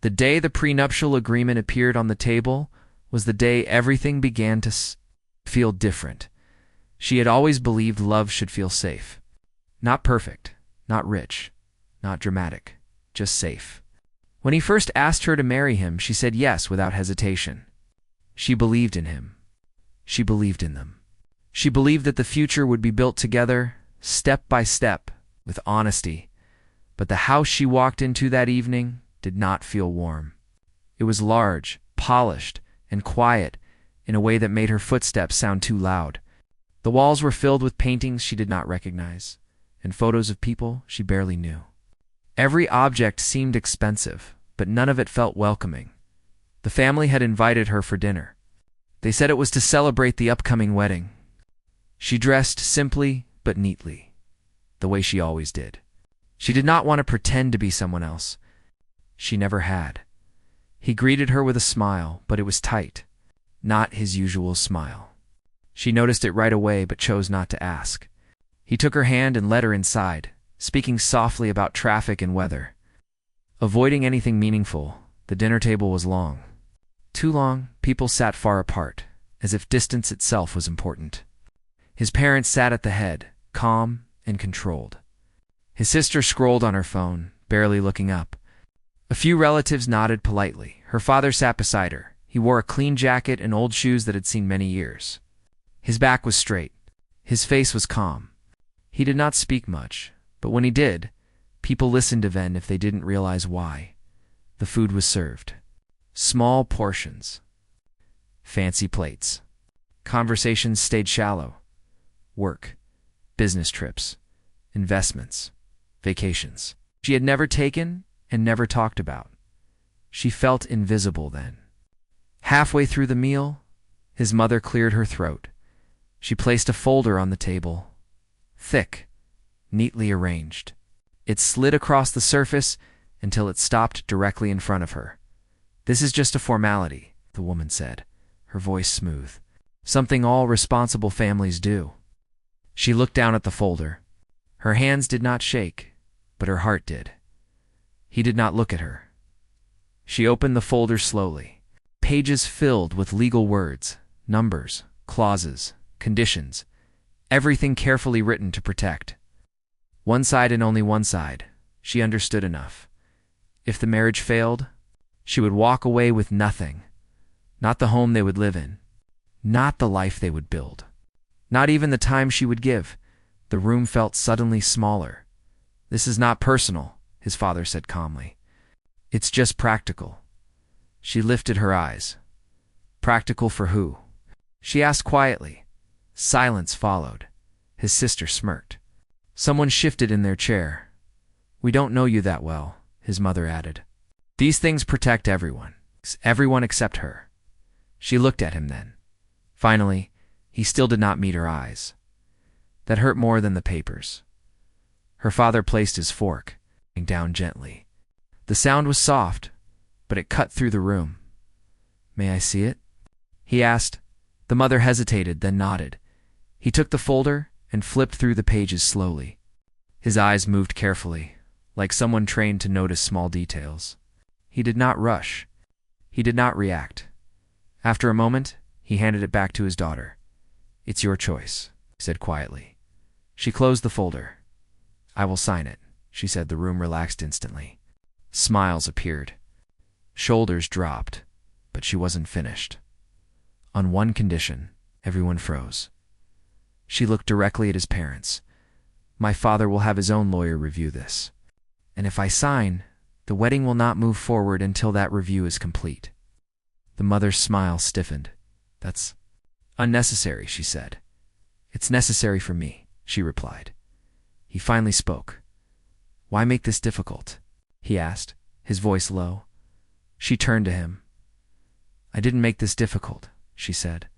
The day the prenuptial agreement appeared on the table was the day everything began to feel different. She had always believed love should feel safe. Not perfect, not rich, not dramatic, just safe. When he first asked her to marry him, she said yes without hesitation. She believed in him. She believed in them. She believed that the future would be built together, step by step, with honesty. But the house she walked into that evening did not feel warm. It was large, polished, and quiet in a way that made her footsteps sound too loud. The walls were filled with paintings she did not recognize, and photos of people she barely knew. Every object seemed expensive, but none of it felt welcoming. The family had invited her for dinner. They said it was to celebrate the upcoming wedding. She dressed simply but neatly, the way she always did. She did not want to pretend to be someone else. She never had. He greeted her with a smile, but it was tight, not his usual smile. She noticed it right away but chose not to ask. He took her hand and led her inside, speaking softly about traffic and weather. Avoiding anything meaningful, the dinner table was long. Too long, people sat far apart, as if distance itself was important. His parents sat at the head, calm and controlled. His sister scrolled on her phone, barely looking up. A few relatives nodded politely. Her father sat beside her. He wore a clean jacket and old shoes that had seen many years. His back was straight. His face was calm. He did not speak much, but when he did, people listened even if they didn't realize why. The food was served. Small portions. Fancy plates. Conversations stayed shallow. Work. Business trips. Investments. Vacations. She had never taken and never talked about. She felt invisible then. Halfway through the meal, his mother cleared her throat. She placed a folder on the table. Thick, neatly arranged. It slid across the surface until it stopped directly in front of her. "This is just a formality," the woman said, her voice smooth. "Something all responsible families do." She looked down at the folder. Her hands did not shake, but her heart did. He did not look at her. She opened the folder slowly. Pages filled with legal words, numbers, clauses, conditions, everything carefully written to protect. One side and only one side. She understood enough. If the marriage failed, she would walk away with nothing. Not the home they would live in. Not the life they would build. Not even the time she would give. The room felt suddenly smaller. "This is not personal," his father said calmly. "It's just practical." She lifted her eyes. "Practical for who?" She asked quietly. Silence followed. His sister smirked. Someone shifted in their chair. "We don't know you that well," his mother added. "These things protect everyone. Everyone except her." She looked at him then. Finally, he still did not meet her eyes. That hurt more than the papers. Her father placed his fork down gently. The sound was soft, but it cut through the room. "May I see it?" he asked. The mother hesitated, then nodded. He took the folder and flipped through the pages slowly. His eyes moved carefully, like someone trained to notice small details. He did not rush. He did not react. After a moment, he handed it back to his daughter. "It's your choice," he said quietly. She closed the folder. "I will sign it," she said. The room relaxed instantly. Smiles appeared. Shoulders dropped, but she wasn't finished. On one condition, everyone froze. She looked directly at his parents. "My father will have his own lawyer review this. And if I sign, the wedding will not move forward until that review is complete." The mother's smile stiffened. "That's unnecessary," she said. "It's necessary for me," she replied. He finally spoke. "Why make this difficult?" he asked, his voice low. She turned to him. "I didn't make this difficult," she said.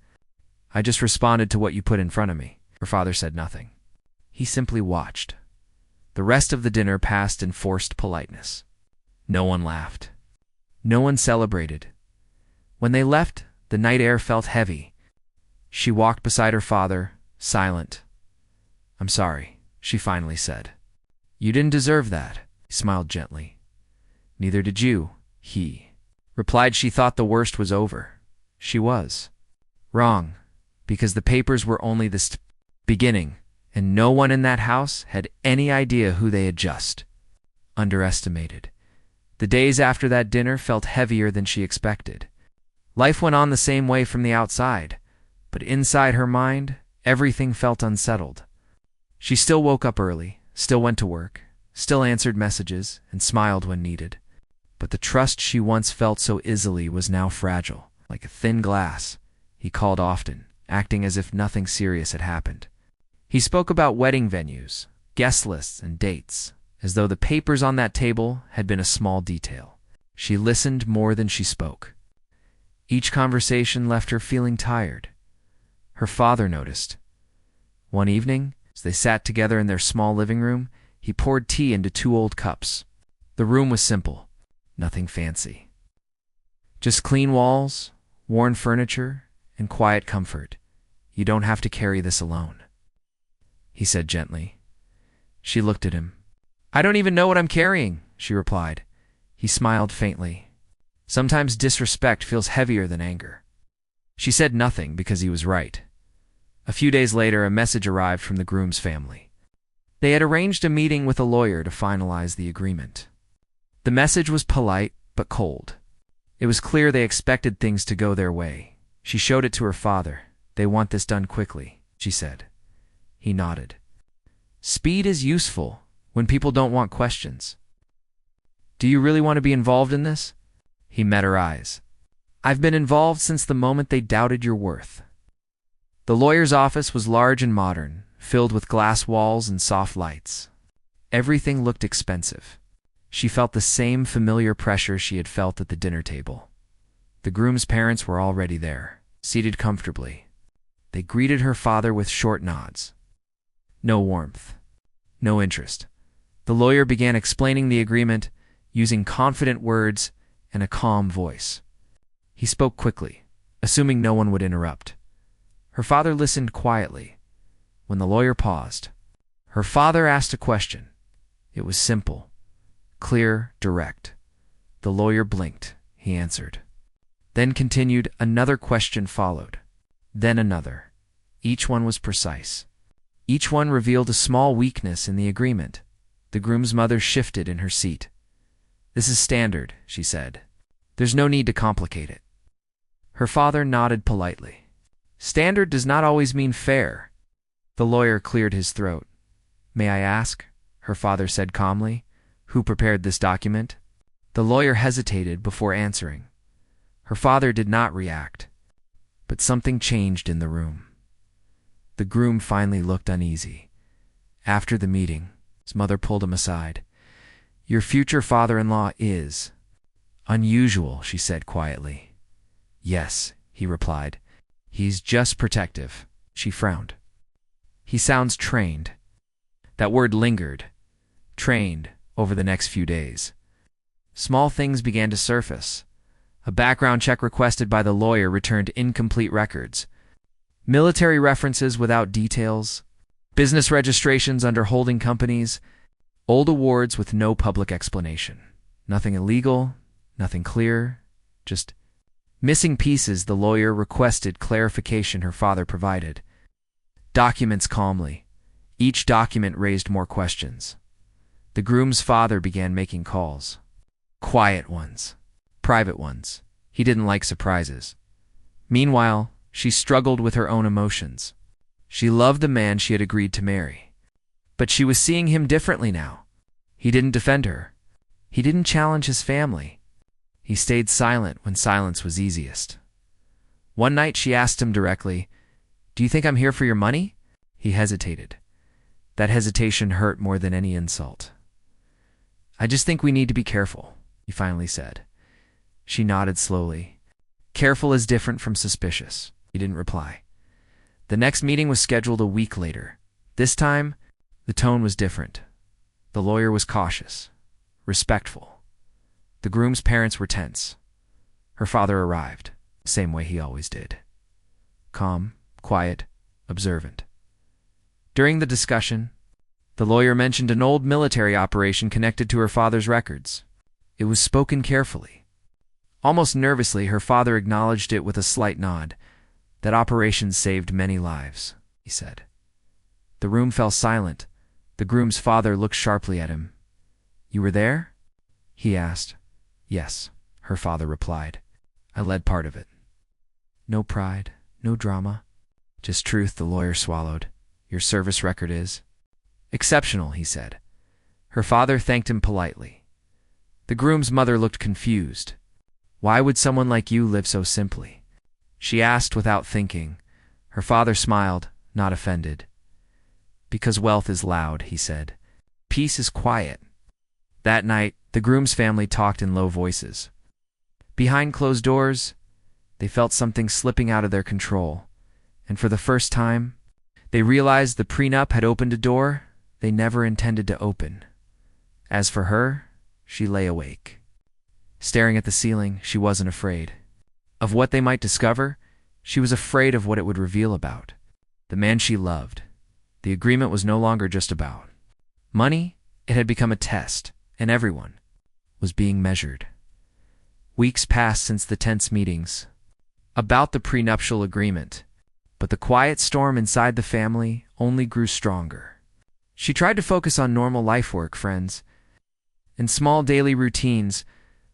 "I just responded to what you put in front of me." Her father said nothing. He simply watched. The rest of the dinner passed in forced politeness. No one laughed. No one celebrated. When they left, the night air felt heavy. She walked beside her father, silent. "I'm sorry," she finally said. "You didn't deserve that," he smiled gently. "Neither did you," He replied she thought the worst was over. She was wrong, because the papers were only the beginning, and no one in that house had any idea who they had just underestimated. The days after that dinner felt heavier than she expected. Life went on the same way from the outside, but inside her mind, everything felt unsettled. She still woke up early, still went to work, still answered messages, and smiled when needed. But the trust she once felt so easily was now fragile, like a thin glass. He called often, acting as if nothing serious had happened. He spoke about wedding venues, guest lists, and dates, as though the papers on that table had been a small detail. She listened more than she spoke. Each conversation left her feeling tired. Her father noticed. One evening, as they sat together in their small living room, he poured tea into 2 old cups. The room was simple, nothing fancy. Just clean walls, worn furniture, and quiet comfort. "You don't have to carry this alone," he said gently. She looked at him. "I don't even know what I'm carrying," she replied. He smiled faintly. "Sometimes disrespect feels heavier than anger." She said nothing because he was right. A few days later, a message arrived from the groom's family. They had arranged a meeting with a lawyer to finalize the agreement. The message was polite but cold. It was clear they expected things to go their way. She showed it to her father. "They want this done quickly," she said. He nodded. "Speed is useful when people don't want questions. Do you really want to be involved in this?" He met her eyes. "I've been involved since the moment they doubted your worth." The lawyer's office was large and modern, filled with glass walls and soft lights. Everything looked expensive. She felt the same familiar pressure she had felt at the dinner table. The groom's parents were already there, seated comfortably. They greeted her father with short nods. No warmth, no interest. The lawyer began explaining the agreement, using confident words and a calm voice. He spoke quickly, assuming no one would interrupt. Her father listened quietly. When the lawyer paused, her father asked a question. It was simple, clear, direct. The lawyer blinked. He answered. Then continued. Another question followed. Then another. Each one was precise. Each one revealed a small weakness in the agreement. The groom's mother shifted in her seat. "This is standard," she said. "There's no need to complicate it." Her father nodded politely. "Standard does not always mean fair." The lawyer cleared his throat. "May I ask," her father said calmly, "who prepared this document?" The lawyer hesitated before answering. Her father did not react, but something changed in the room. The groom finally looked uneasy. After the meeting, his mother pulled him aside. "Your future father-in-law is unusual," she said quietly. "Yes," he replied. "He's just protective." She frowned. "He sounds trained." That word lingered. Trained, over the next few days. Small things began to surface. A background check requested by the lawyer returned incomplete records. Military references without details. Business registrations under holding companies. Old awards with no public explanation. Nothing illegal, nothing clear, just missing pieces. The lawyer requested clarification. Her father provided documents calmly. Each document raised more questions. The groom's father began making calls. Quiet ones. Private ones. He didn't like surprises. Meanwhile, she struggled with her own emotions. She loved the man she had agreed to marry. But she was seeing him differently now. He didn't defend her. He didn't challenge his family. He stayed silent when silence was easiest. One night she asked him directly, "Do you think I'm here for your money?" He hesitated. That hesitation hurt more than any insult. "I just think we need to be careful," he finally said. She nodded slowly. "Careful is different from suspicious." He didn't reply. The next meeting was scheduled a week later. This time, the tone was different. The lawyer was cautious, respectful. The groom's parents were tense. Her father arrived, the same way he always did. Calm, quiet, observant. During the discussion, the lawyer mentioned an old military operation connected to her father's records. It was spoken carefully, Almost nervously, her father acknowledged it with a slight nod. "That operation saved many lives," he said. The room fell silent. The groom's father looked sharply at him. "You were there?" he asked. "Yes," her father replied. "I led part of it." "No pride, no drama. Just truth," the lawyer swallowed. "Your service record is?" "Exceptional," he said. Her father thanked him politely. The groom's mother looked confused. "Why would someone like you live so simply?" she asked without thinking. Her father smiled, not offended. "Because wealth is loud," he said. "Peace is quiet." That night, the groom's family talked in low voices. Behind closed doors, they felt something slipping out of their control, and for the first time, they realized the prenup had opened a door they never intended to open. As for her, she lay awake. Staring at the ceiling, she wasn't afraid of what they might discover. She was afraid of what it would reveal about the man she loved. The agreement was no longer just about money. It had become a test, and everyone was being measured. Weeks passed since the tense meetings about the prenuptial agreement, but the quiet storm inside the family only grew stronger. She tried to focus on normal life work, friends, and small daily routines,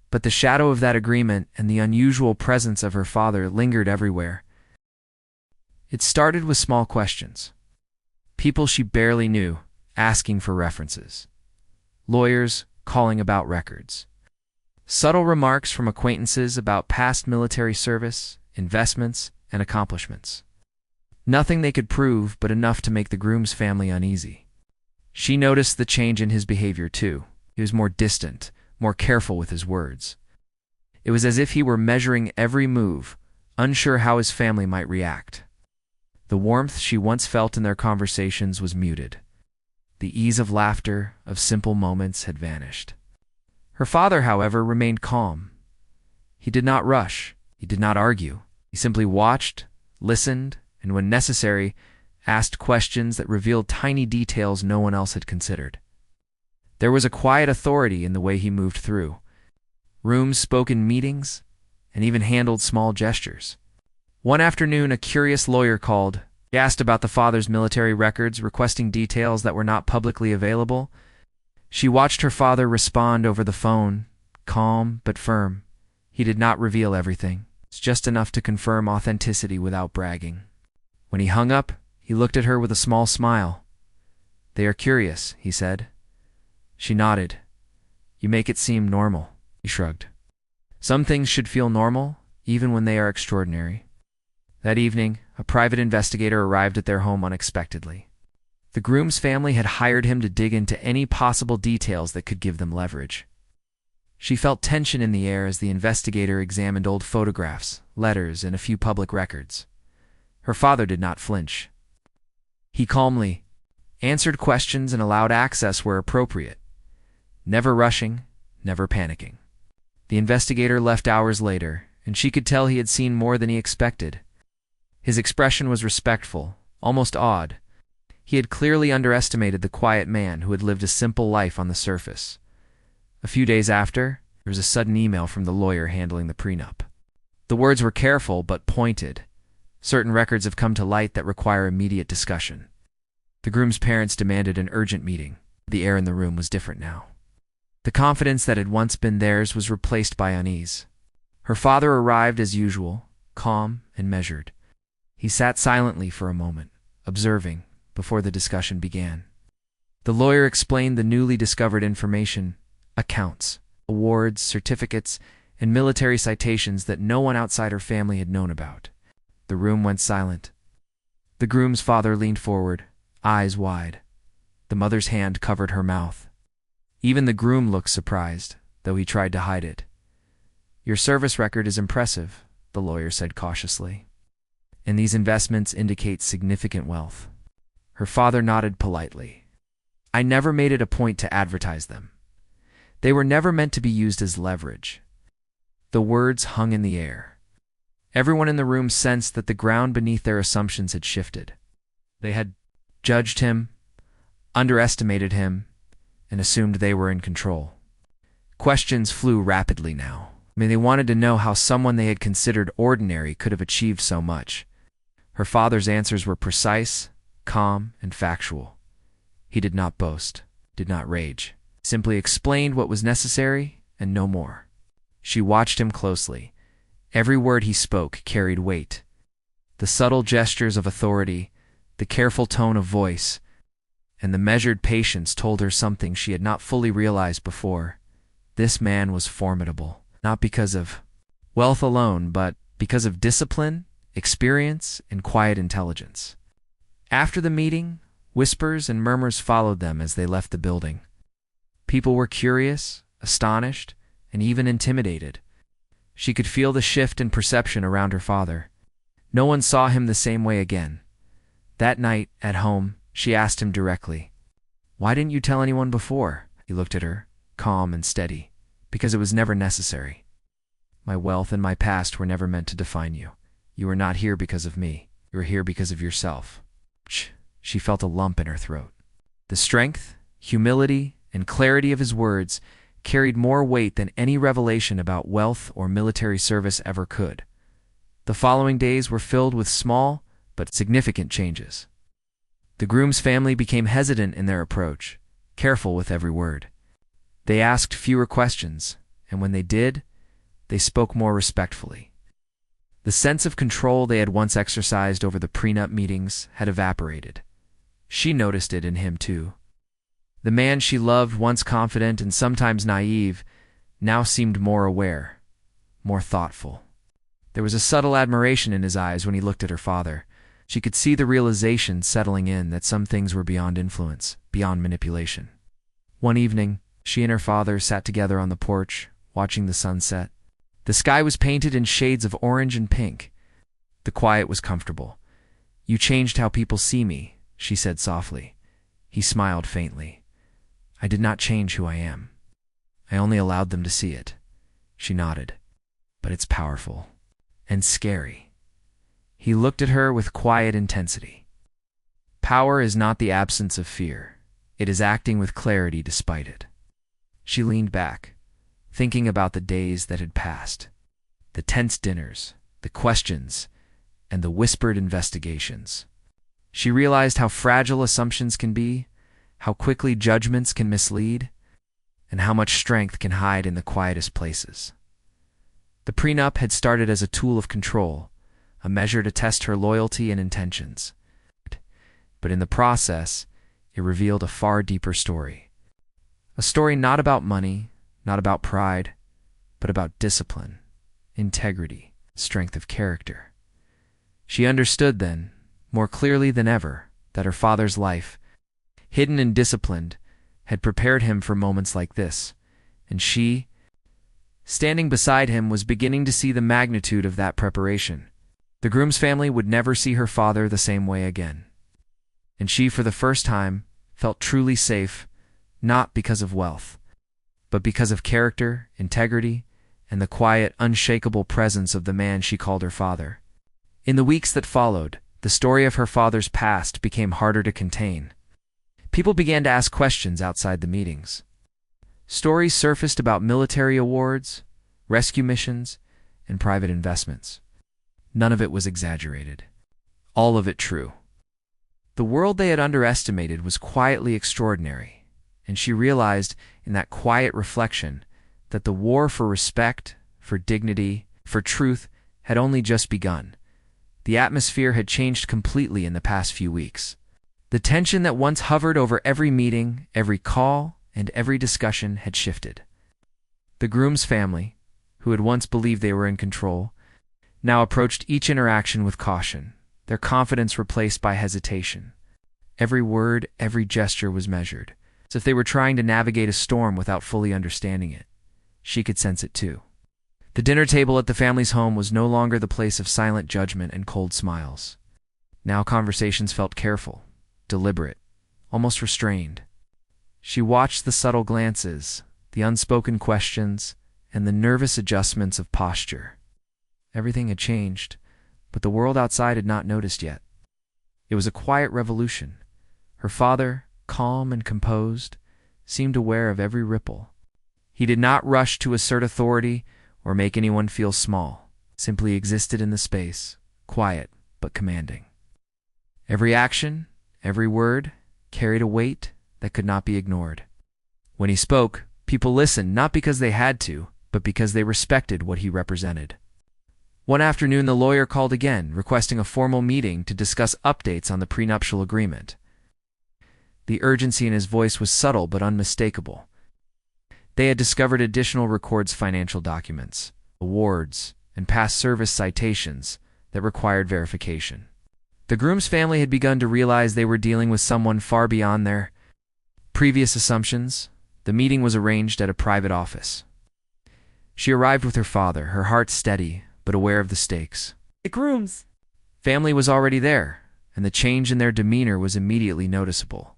but the shadow of that agreement and the unusual presence of her father lingered everywhere. It started with small questions. People she barely knew asking for references. Lawyers calling about records. Subtle remarks from acquaintances about past military service, investments, and accomplishments. Nothing they could prove, but enough to make the groom's family uneasy. She noticed the change in his behavior too. He was more distant, more careful with his words. It was as if he were measuring every move, unsure how his family might react. The warmth she once felt in their conversations was muted. The ease of laughter, of simple moments, had vanished. Her father, however, remained calm. He did not rush. He did not argue. He simply watched, listened, and when necessary, asked questions that revealed tiny details no one else had considered. There was a quiet authority in the way he moved through rooms, spoke in meetings, and even handled small gestures. One afternoon, a curious lawyer called. He asked about the father's military records, requesting details that were not publicly available. She watched her father respond over the phone, calm but firm. He did not reveal everything. It's just enough to confirm authenticity without bragging. When he hung up, he looked at her with a small smile. "They are curious," he said. She nodded. "You make it seem normal," he shrugged. "Some things should feel normal, even when they are extraordinary." That evening, a private investigator arrived at their home unexpectedly. The groom's family had hired him to dig into any possible details that could give them leverage. She felt tension in the air as the investigator examined old photographs, letters, and a few public records. Her father did not flinch. He calmly answered questions and allowed access where appropriate, never rushing, never panicking. The investigator left hours later, and she could tell he had seen more than he expected. His expression was respectful, almost awed. He had clearly underestimated the quiet man who had lived a simple life on the surface. A few days after, there was a sudden email from the lawyer handling the prenup. The words were careful but pointed. "Certain records have come to light that require immediate discussion." The groom's parents demanded an urgent meeting. The air in the room was different now. The confidence that had once been theirs was replaced by unease. Her father arrived as usual, calm and measured. He sat silently for a moment, observing, before the discussion began. The lawyer explained the newly discovered information, accounts, awards, certificates, and military citations that no one outside her family had known about. The room went silent. The groom's father leaned forward, eyes wide. The mother's hand covered her mouth. Even the groom looked surprised, though he tried to hide it. "Your service record is impressive," the lawyer said cautiously. "And these investments indicate significant wealth." Her father nodded politely. "I never made it a point to advertise them. They were never meant to be used as leverage." The words hung in the air. Everyone in the room sensed that the ground beneath their assumptions had shifted. They had judged him, underestimated him, and assumed they were in control. Questions flew rapidly now. They wanted to know how someone they had considered ordinary could have achieved so much. Her father's answers were precise, calm, and factual. He did not boast, did not rage, simply explained what was necessary and no more. She watched him closely. Every word he spoke carried weight. The subtle gestures of authority, the careful tone of voice, and the measured patience told her something she had not fully realized before. This man was formidable, not because of wealth alone, but because of discipline, experience, and quiet intelligence. After the meeting, whispers and murmurs followed them as they left the building. People were curious, astonished, and even intimidated. She could feel the shift in perception around her father. No one saw him the same way again. That night, at home, she asked him directly, "Why didn't you tell anyone before?" He looked at her, calm and steady. "Because it was never necessary. My wealth and my past were never meant to define you. You were not here because of me. You were here because of yourself." She felt a lump in her throat. The strength, humility, and clarity of his words carried more weight than any revelation about wealth or military service ever could. The following days were filled with small but significant changes. The groom's family became hesitant in their approach, careful with every word. They asked fewer questions, and when they did, they spoke more respectfully. The sense of control they had once exercised over the prenup meetings had evaporated. She noticed it in him too. The man she loved, once confident and sometimes naive, now seemed more aware, more thoughtful. There was a subtle admiration in his eyes when he looked at her father. She could see the realization settling in that some things were beyond influence, beyond manipulation. One evening, she and her father sat together on the porch, watching the sunset. The sky was painted in shades of orange and pink. The quiet was comfortable. "You changed how people see me," she said softly. He smiled faintly. "I did not change who I am. I only allowed them to see it." She nodded. "But it's powerful. And scary." He looked at her with quiet intensity. Power is not the absence of fear. It is acting with clarity despite it. She leaned back, thinking about the days that had passed. The tense dinners, the questions, and the whispered investigations. She realized how fragile assumptions can be, how quickly judgments can mislead, and how much strength can hide in the quietest places. The prenup had started as a tool of control, a measure to test her loyalty and intentions. But in the process, it revealed a far deeper story. A story not about money, not about pride, but about discipline, integrity, strength of character. She understood then, more clearly than ever, that her father's life, hidden and disciplined, had prepared him for moments like this, and she, standing beside him, was beginning to see the magnitude of that preparation. The groom's family would never see her father the same way again. And she, for the first time, felt truly safe, not because of wealth, but because of character, integrity, and the quiet, unshakable presence of the man she called her father. In the weeks that followed, the story of her father's past became harder to contain. People began to ask questions outside the meetings. Stories surfaced about military awards, rescue missions, and private investments. None of it was exaggerated. All of it true. The world they had underestimated was quietly extraordinary, and she realized in that quiet reflection that the war for respect, for dignity, for truth had only just begun. The atmosphere had changed completely in the past few weeks. The tension that once hovered over every meeting, every call, and every discussion had shifted. The groom's family, who had once believed they were in control, now approached each interaction with caution, their confidence replaced by hesitation. Every word, every gesture was measured, as if they were trying to navigate a storm without fully understanding it. She could sense it too. The dinner table at the family's home was no longer the place of silent judgment and cold smiles. Now conversations felt careful, deliberate, almost restrained. She watched the subtle glances, the unspoken questions, and the nervous adjustments of posture. Everything had changed, but the world outside had not noticed yet. It was a quiet revolution. Her father, calm and composed, seemed aware of every ripple. He did not rush to assert authority or make anyone feel small, simply existed in the space, quiet but commanding. Every action, every word, carried a weight that could not be ignored. When he spoke, people listened not because they had to, but because they respected what he represented. One afternoon, the lawyer called again, requesting a formal meeting to discuss updates on the prenuptial agreement. The urgency in his voice was subtle but unmistakable. They had discovered additional records, financial documents, awards, and past service citations that required verification. The groom's family had begun to realize they were dealing with someone far beyond their previous assumptions. The meeting was arranged at a private office. She arrived with her father, her heart steady but aware of the stakes. The groom's family was already there, and the change in their demeanor was immediately noticeable.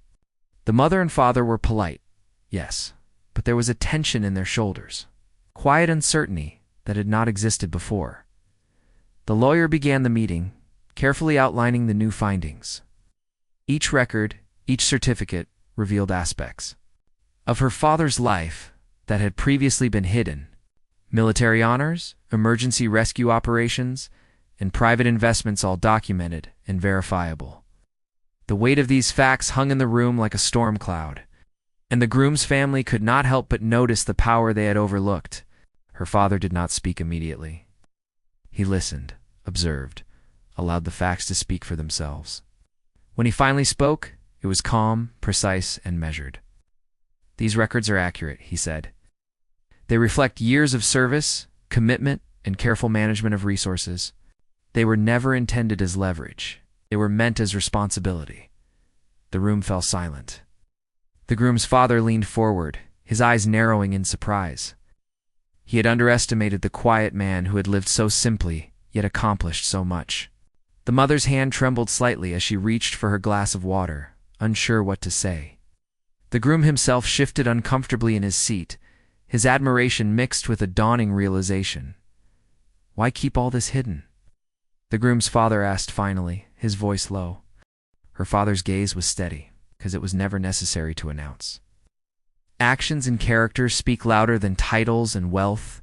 The mother and father were polite, yes, but there was a tension in their shoulders, quiet uncertainty that had not existed before. The lawyer began the meeting, carefully outlining the new findings. Each record, each certificate, revealed aspects of her father's life that had previously been hidden. Military honors, emergency rescue operations, and private investments, all documented and verifiable. The weight of these facts hung in the room like a storm cloud, and the groom's family could not help but notice the power they had overlooked. Her father did not speak immediately. He listened, observed, allowed the facts to speak for themselves. When he finally spoke, it was calm, precise, and measured. "These records are accurate," he said. "They reflect years of service, commitment, and careful management of resources. They were never intended as leverage. They were meant as responsibility." The room fell silent. The groom's father leaned forward, his eyes narrowing in surprise. He had underestimated the quiet man who had lived so simply, yet accomplished so much. The mother's hand trembled slightly as she reached for her glass of water, unsure what to say. The groom himself shifted uncomfortably in his seat, his admiration mixed with a dawning realization. Why keep all this hidden? The groom's father asked finally, his voice low. Her father's gaze was steady, because it was never necessary to announce. Actions and characters speak louder than titles and wealth.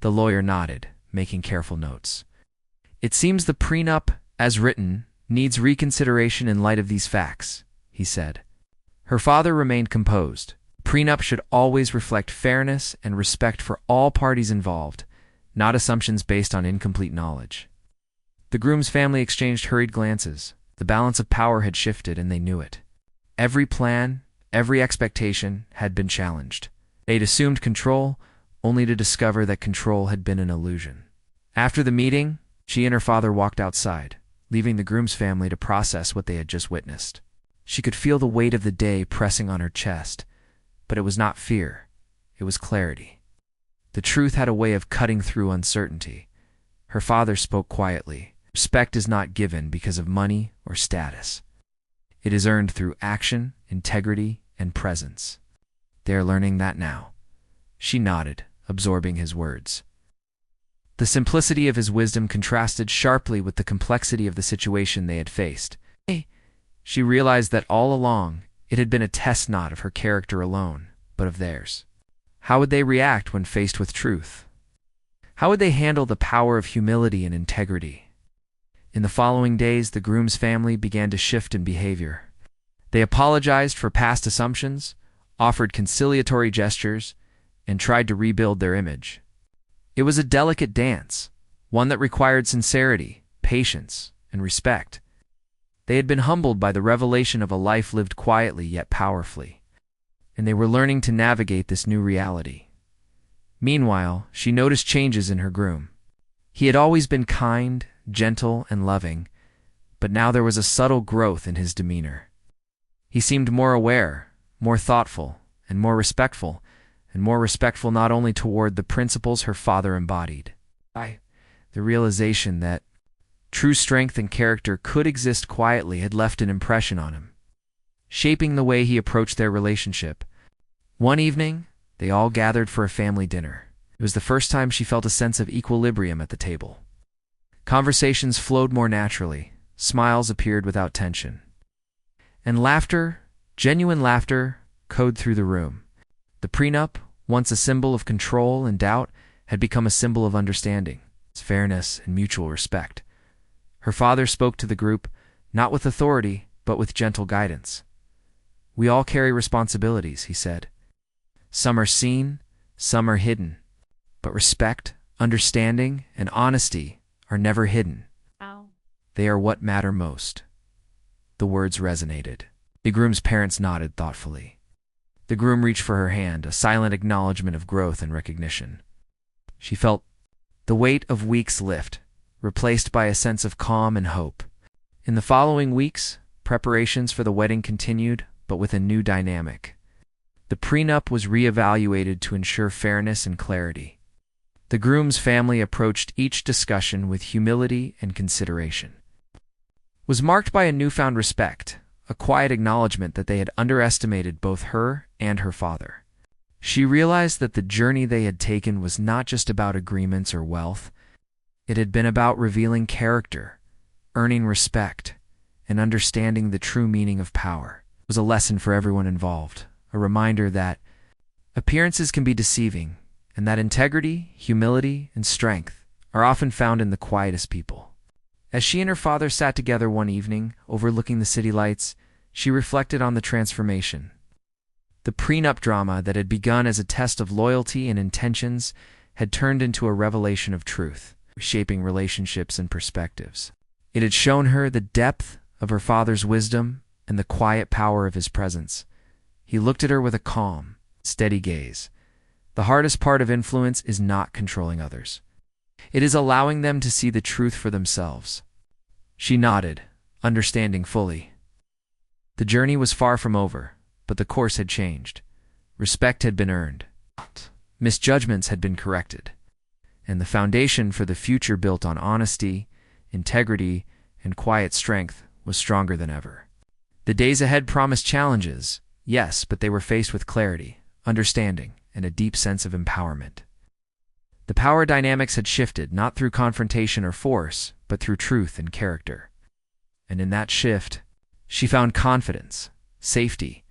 The lawyer nodded, making careful notes. It seems the prenup, as written, needs reconsideration in light of these facts, he said. Her father remained composed. Prenup should always reflect fairness and respect for all parties involved, not assumptions based on incomplete knowledge. The groom's family exchanged hurried glances. The balance of power had shifted, and they knew it. Every plan, every expectation had been challenged. They'd assumed control, only to discover that control had been an illusion. After the meeting, she and her father walked outside, leaving the groom's family to process what they had just witnessed. She could feel the weight of the day pressing on her chest, but it was not fear, it was clarity. The truth had a way of cutting through uncertainty. Her father spoke quietly. Respect is not given because of money or status. It is earned through action, integrity, and presence. They are learning that now. She nodded, absorbing his words. The simplicity of his wisdom contrasted sharply with the complexity of the situation they had faced. She realized that all along, it had been a test not of her character alone, but of theirs. How would they react when faced with truth? How would they handle the power of humility and integrity? In the following days, the groom's family began to shift in behavior. They apologized for past assumptions, offered conciliatory gestures, and tried to rebuild their image. It was a delicate dance, one that required sincerity, patience, and respect. They had been humbled by the revelation of a life lived quietly yet powerfully, and they were learning to navigate this new reality. Meanwhile, she noticed changes in her groom. He had always been kind, gentle, and loving, but now there was a subtle growth in his demeanor. He seemed more aware, more thoughtful, and more respectful not only toward the principles her father embodied. The realization that true strength and character could exist quietly had left an impression on him, shaping the way he approached their relationship. One evening, they all gathered for a family dinner. It was the first time she felt a sense of equilibrium at the table. Conversations flowed more naturally, smiles appeared without tension, and laughter, genuine laughter, echoed through the room. The prenup, once a symbol of control and doubt, had become a symbol of understanding, fairness, and mutual respect. Her father spoke to the group, not with authority, but with gentle guidance. "We all carry responsibilities," he said. "Some are seen, some are hidden. But respect, understanding, and honesty are never hidden. Ow. They are what matter most." The words resonated. The groom's parents nodded thoughtfully. The groom reached for her hand, a silent acknowledgement of growth and recognition. She felt the weight of weeks lift, replaced by a sense of calm and hope. In the following weeks, preparations for the wedding continued, but with a new dynamic. The prenup was reevaluated to ensure fairness and clarity. The groom's family approached each discussion with humility and consideration. It was marked by a newfound respect, a quiet acknowledgement that they had underestimated both her and her father. She realized that the journey they had taken was not just about agreements or wealth. It had been about revealing character, earning respect, and understanding the true meaning of power. It was a lesson for everyone involved, a reminder that appearances can be deceiving, and that integrity, humility, and strength are often found in the quietest people. As she and her father sat together one evening, overlooking the city lights, she reflected on the transformation. The prenup drama that had begun as a test of loyalty and intentions had turned into a revelation of truth, shaping relationships and perspectives. It had shown her the depth of her father's wisdom and the quiet power of his presence. He looked at her with a calm, steady gaze. The hardest part of influence is not controlling others. It is allowing them to see the truth for themselves. She nodded, understanding fully. The journey was far from over, but the course had changed. Respect had been earned. Misjudgments had been corrected. And the foundation for the future built on honesty, integrity, and quiet strength was stronger than ever. The days ahead promised challenges, yes, but they were faced with clarity, understanding, and a deep sense of empowerment. The power dynamics had shifted, not through confrontation or force, but through truth and character. And in that shift, she found confidence, safety,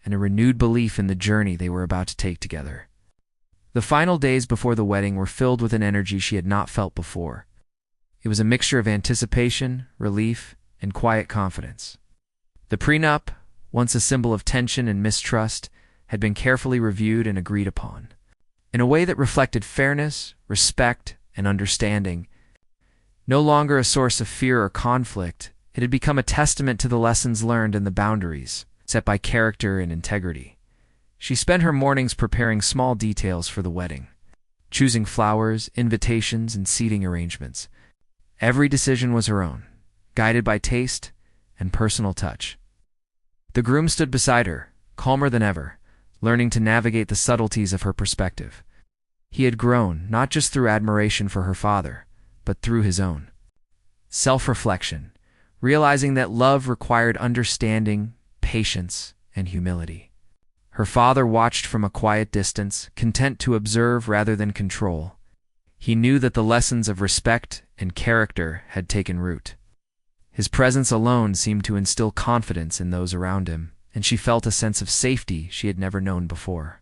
and a renewed belief in the journey they were about to take together. The final days before the wedding were filled with an energy she had not felt before. It was a mixture of anticipation, relief, and quiet confidence. The prenup, once a symbol of tension and mistrust, had been carefully reviewed and agreed upon. In a way that reflected fairness, respect, and understanding. No longer a source of fear or conflict, it had become a testament to the lessons learned and the boundaries set by character and integrity. She spent her mornings preparing small details for the wedding, choosing flowers, invitations, and seating arrangements. Every decision was her own, guided by taste and personal touch. The groom stood beside her, calmer than ever, learning to navigate the subtleties of her perspective. He had grown, not just through admiration for her father, but through his own self-reflection, realizing that love required understanding, patience, and humility. Her father watched from a quiet distance, content to observe rather than control. He knew that the lessons of respect and character had taken root. His presence alone seemed to instill confidence in those around him, and she felt a sense of safety she had never known before.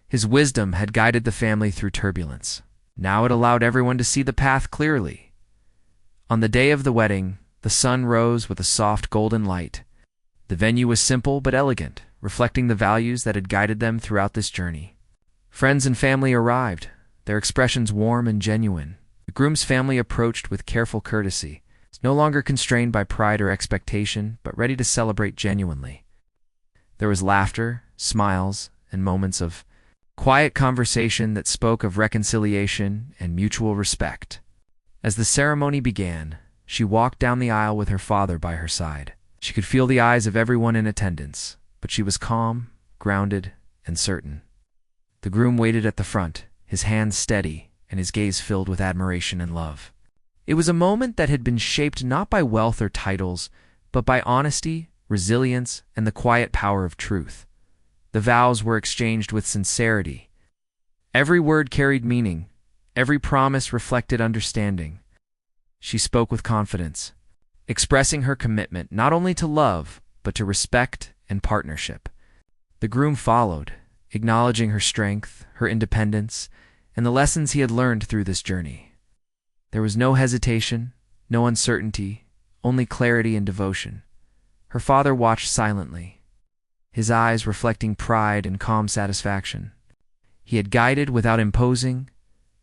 His wisdom had guided the family through turbulence. Now it allowed everyone to see the path clearly. On the day of the wedding, the sun rose with a soft golden light. The venue was simple but elegant, reflecting the values that had guided them throughout this journey. Friends and family arrived, their expressions warm and genuine. The groom's family approached with careful courtesy, no longer constrained by pride or expectation, but ready to celebrate genuinely. There was laughter, smiles, and moments of quiet conversation that spoke of reconciliation and mutual respect. As the ceremony began, she walked down the aisle with her father by her side. She could feel the eyes of everyone in attendance, but she was calm, grounded, and certain. The groom waited at the front, his hands steady and his gaze filled with admiration and love. It was a moment that had been shaped not by wealth or titles, but by honesty, resilience, and the quiet power of truth. The vows were exchanged with sincerity. Every word carried meaning. Every promise reflected understanding. She spoke with confidence, expressing her commitment not only to love, but to respect and partnership. The groom followed, acknowledging her strength, her independence, and the lessons he had learned through this journey. There was no hesitation, no uncertainty, only clarity and devotion. Her father watched silently, his eyes reflecting pride and calm satisfaction. He had guided without imposing,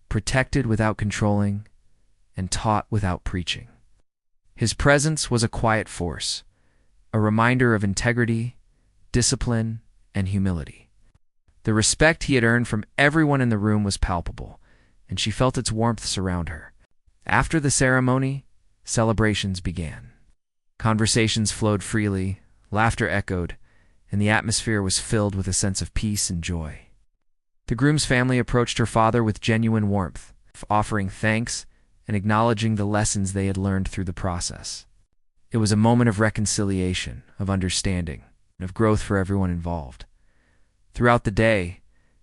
protected without controlling, and taught without preaching. His presence was a quiet force, a reminder of integrity, discipline, and humility. The respect he had earned from everyone in the room was palpable, and she felt its warmth surround her. After the ceremony, celebrations began. Conversations flowed freely, laughter echoed, and the atmosphere was filled with a sense of peace and joy. The groom's family approached her father with genuine warmth, offering thanks and acknowledging the lessons they had learned through the process. It was a moment of reconciliation, of understanding, and of growth for everyone involved. Throughout the day,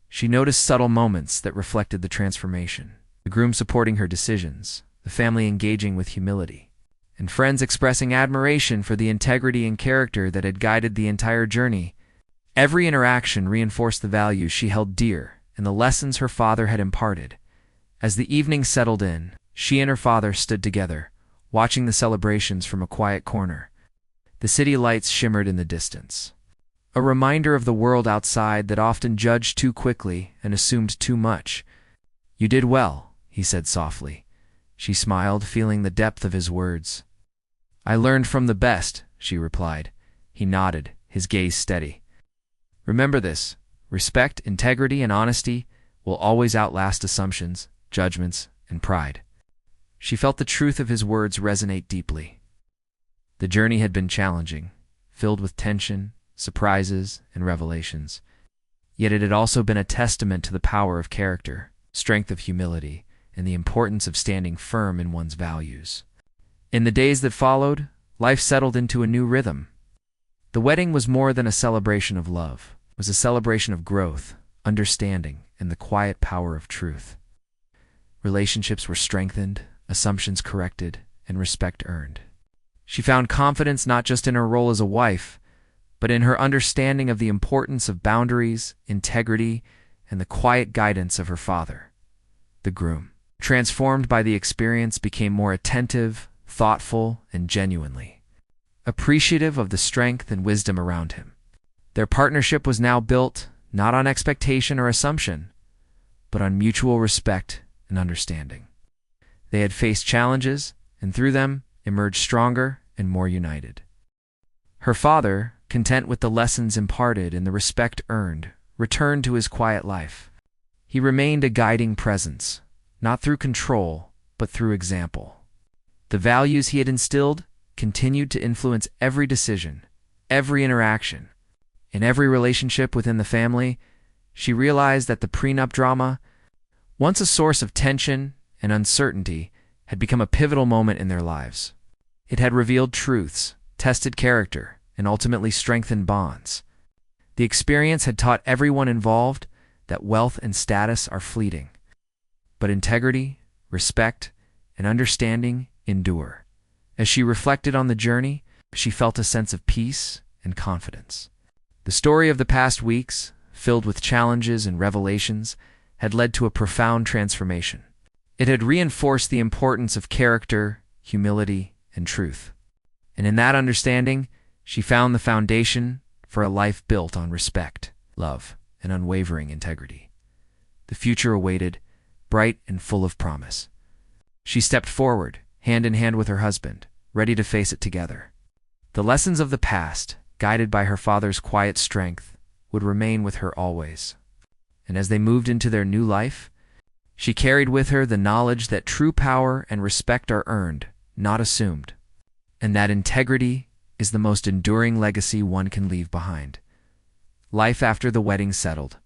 she noticed subtle moments that reflected the transformation. The groom supporting her decisions, the family engaging with humility, and friends expressing admiration for the integrity and character that had guided the entire journey. Every interaction reinforced the values she held dear and the lessons her father had imparted. As the evening settled in, she and her father stood together, watching the celebrations from a quiet corner. The city lights shimmered in the distance, a reminder of the world outside that often judged too quickly and assumed too much. "You did well," he said softly. She smiled, feeling the depth of his words. "I learned from the best," she replied. He nodded, his gaze steady. "Remember this: respect, integrity, and honesty will always outlast assumptions, judgments, and pride." She felt the truth of his words resonate deeply. The journey had been challenging, filled with tension, surprises, and revelations. Yet it had also been a testament to the power of character, strength of humility, and the importance of standing firm in one's values. In the days that followed, life settled into a new rhythm. The wedding was more than a celebration of love. It was a celebration of growth, understanding, and the quiet power of truth. Relationships were strengthened, assumptions corrected, and respect earned. She found confidence not just in her role as a wife, but in her understanding of the importance of boundaries, integrity, and the quiet guidance of her father, the groom. Transformed by the experience, became more attentive, thoughtful, and genuinely appreciative of the strength and wisdom around him. Their partnership was now built not on expectation or assumption, but on mutual respect and understanding. They had faced challenges, and through them emerged stronger and more united. Her father, content with the lessons imparted and the respect earned, returned to his quiet life. He remained a guiding presence, not through control, but through example. The values he had instilled continued to influence every decision, every interaction. In every relationship within the family, she realized that the prenup drama, once a source of tension and uncertainty, had become a pivotal moment in their lives. It had revealed truths, tested character, and ultimately strengthened bonds. The experience had taught everyone involved that wealth and status are fleeting, but integrity, respect, and understanding endure. As she reflected on the journey, she felt a sense of peace and confidence. The story of the past weeks, filled with challenges and revelations, had led to a profound transformation. It had reinforced the importance of character, humility, and truth. And in that understanding, she found the foundation for a life built on respect, love, and unwavering integrity. The future awaited, bright and full of promise. She stepped forward, hand in hand with her husband, ready to face it together. The lessons of the past, guided by her father's quiet strength, would remain with her always. And as they moved into their new life, she carried with her the knowledge that true power and respect are earned, not assumed, and that integrity is the most enduring legacy one can leave behind. Life after the wedding settled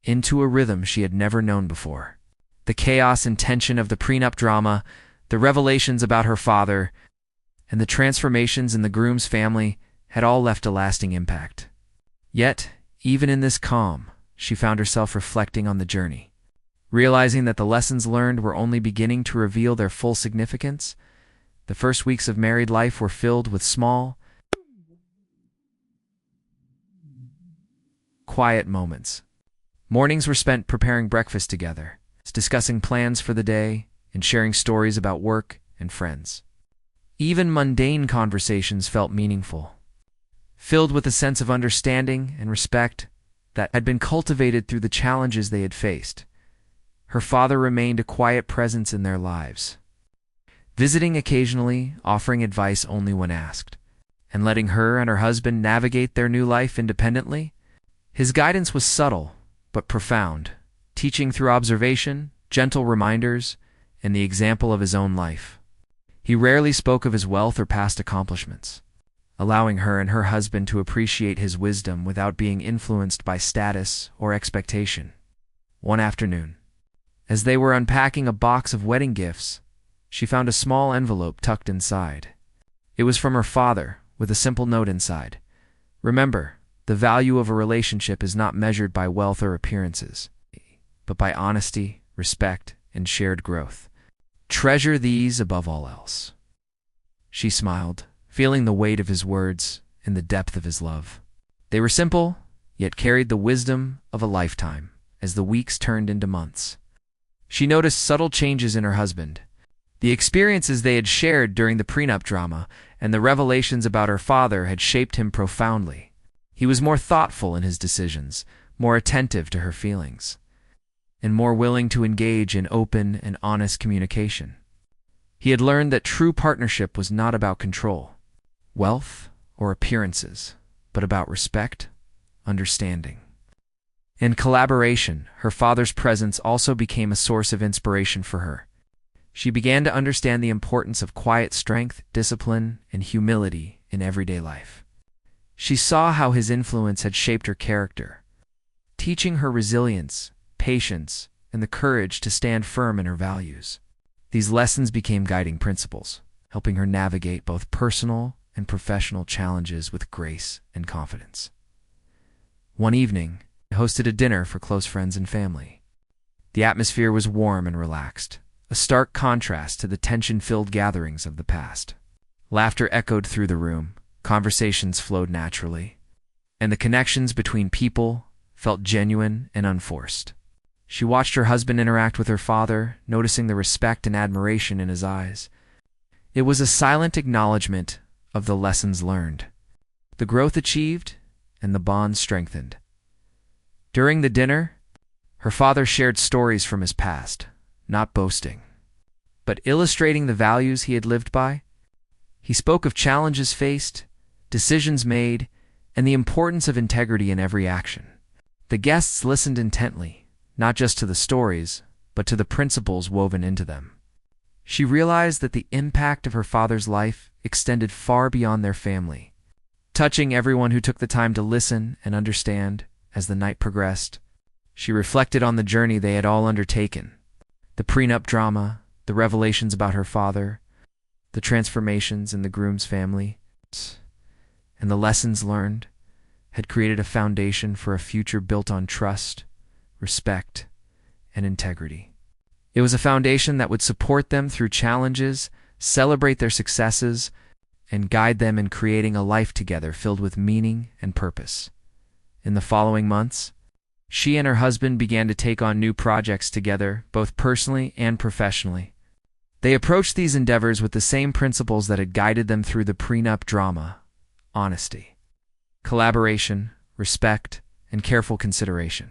into a rhythm she had never known before. The chaos and tension of the prenup drama, the revelations about her father, and the transformations in the groom's family had all left a lasting impact. Yet, even in this calm, she found herself reflecting on the journey. Realizing that the lessons learned were only beginning to reveal their full significance, the first weeks of married life were filled with small, quiet moments. Mornings were spent preparing breakfast together, discussing plans for the day, and sharing stories about work and friends. Even mundane conversations felt meaningful, filled with a sense of understanding and respect that had been cultivated through the challenges they had faced. Her father remained a quiet presence in their lives, visiting occasionally, offering advice only when asked, and letting her and her husband navigate their new life independently. His guidance was subtle but profound, teaching through observation, gentle reminders, and the example of his own life. He rarely spoke of his wealth or past accomplishments, allowing her and her husband to appreciate his wisdom without being influenced by status or expectation. One afternoon, as they were unpacking a box of wedding gifts, she found a small envelope tucked inside. It was from her father, with a simple note inside. "Remember, the value of a relationship is not measured by wealth or appearances, but by honesty, respect, and shared growth. Treasure these above all else." She smiled, feeling the weight of his words and the depth of his love. They were simple, yet carried the wisdom of a lifetime as the weeks turned into months. She noticed subtle changes in her husband. The experiences they had shared during the prenup drama and the revelations about her father had shaped him profoundly. He was more thoughtful in his decisions, more attentive to her feelings, and more willing to engage in open and honest communication. He had learned that true partnership was not about control, wealth, or appearances, but about respect, understanding, and collaboration. Her father's presence also became a source of inspiration for her. She began to understand the importance of quiet strength, discipline, and humility in everyday life. She saw how his influence had shaped her character, teaching her resilience, patience, and the courage to stand firm in her values. These lessons became guiding principles, helping her navigate both personal and professional challenges with grace and confidence. One evening, they hosted a dinner for close friends and family. The atmosphere was warm and relaxed, a stark contrast to the tension-filled gatherings of the past. Laughter echoed through the room, conversations flowed naturally, and the connections between people felt genuine and unforced. She watched her husband interact with her father, noticing the respect and admiration in his eyes. It was a silent acknowledgement of the lessons learned, the growth achieved, and the bond strengthened. During the dinner, her father shared stories from his past, not boasting, but illustrating the values he had lived by. He spoke of challenges faced, decisions made, and the importance of integrity in every action. The guests listened intently, not just to the stories, but to the principles woven into them. She realized that the impact of her father's life extended far beyond their family, touching everyone who took the time to listen and understand. As the night progressed, she reflected on the journey they had all undertaken: the prenup drama, the revelations about her father, the transformations in the groom's family, and the lessons learned had created a foundation for a future built on trust, respect, and integrity. It was a foundation that would support them through challenges, celebrate their successes, and guide them in creating a life together filled with meaning and purpose. In the following months, she and her husband began to take on new projects together, both personally and professionally. They approached these endeavors with the same principles that had guided them through the prenup drama: honesty, collaboration, respect, and careful consideration.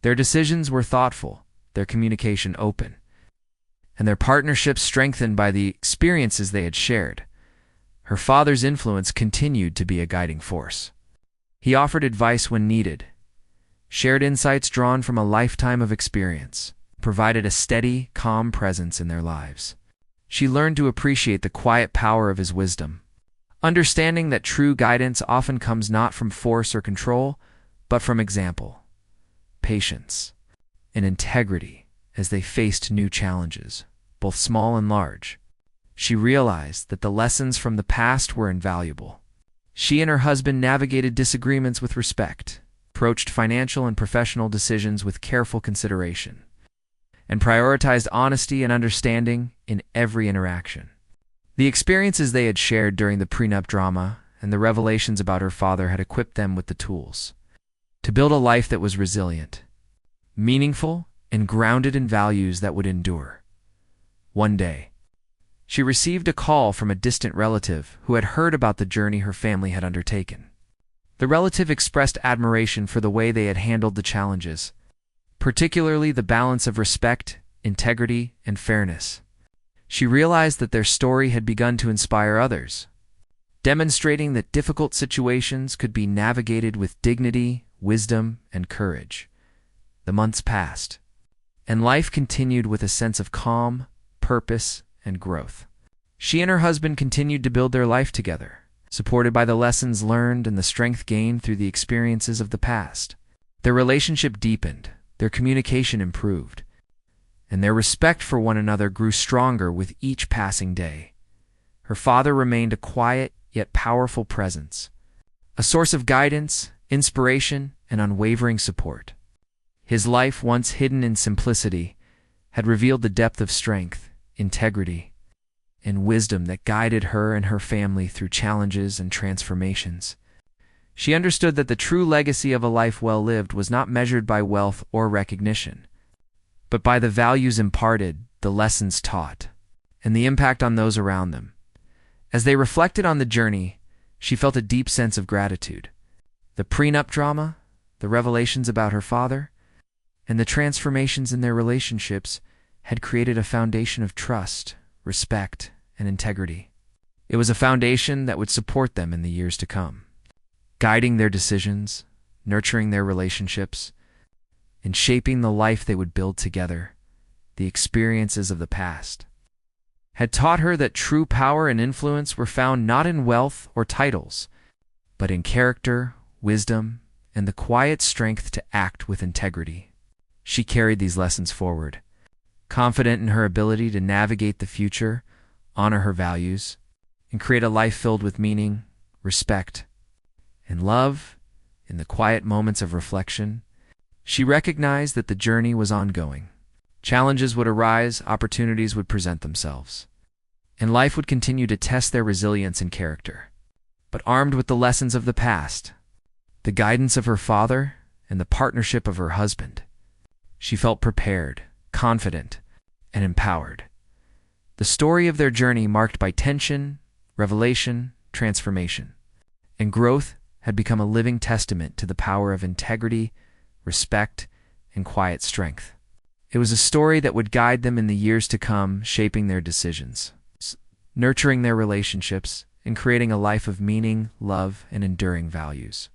Their decisions were thoughtful, their communication open, and their partnership strengthened by the experiences they had shared. Her father's influence continued to be a guiding force. He offered advice when needed, shared insights drawn from a lifetime of experience, provided a steady, calm presence in their lives. She learned to appreciate the quiet power of his wisdom, understanding that true guidance often comes not from force or control, but from example, patience, and integrity. As they faced new challenges, both small and large, she realized that the lessons from the past were invaluable. She and her husband navigated disagreements with respect, approached financial and professional decisions with careful consideration, and prioritized honesty and understanding in every interaction. The experiences they had shared during the prenup drama and the revelations about her father had equipped them with the tools to build a life that was resilient, meaningful, and grounded in values that would endure. One day, she received a call from a distant relative who had heard about the journey her family had undertaken. The relative expressed admiration for the way they had handled the challenges, particularly the balance of respect, integrity, and fairness. She realized that their story had begun to inspire others, demonstrating that difficult situations could be navigated with dignity, wisdom, and courage. The months passed, and life continued with a sense of calm, purpose, and growth. She and her husband continued to build their life together, supported by the lessons learned and the strength gained through the experiences of the past. Their relationship deepened, their communication improved, and their respect for one another grew stronger with each passing day. Her father remained a quiet yet powerful presence, a source of guidance, inspiration, and unwavering support. His life, once hidden in simplicity, had revealed the depth of strength, integrity, and wisdom that guided her and her family through challenges and transformations. She understood that the true legacy of a life well lived was not measured by wealth or recognition, but by the values imparted, the lessons taught, and the impact on those around them. As they reflected on the journey, she felt a deep sense of gratitude. The prenup drama, the revelations about her father, and the transformations in their relationships had created a foundation of trust, respect, and integrity. It was a foundation that would support them in the years to come, guiding their decisions, nurturing their relationships, and shaping the life they would build together. The experiences of the past had taught her that true power and influence were found not in wealth or titles, but in character, wisdom, and the quiet strength to act with integrity. She carried these lessons forward, confident in her ability to navigate the future, honor her values, and create a life filled with meaning, respect, and love. In the quiet moments of reflection, she recognized that the journey was ongoing. Challenges would arise, opportunities would present themselves, and life would continue to test their resilience and character. But armed with the lessons of the past, the guidance of her father, and the partnership of her husband, she felt prepared, confident, and empowered. The story of their journey, marked by tension, revelation, transformation, and growth, had become a living testament to the power of integrity, respect, and quiet strength. It was a story that would guide them in the years to come, shaping their decisions, nurturing their relationships, and creating a life of meaning, love, and enduring values.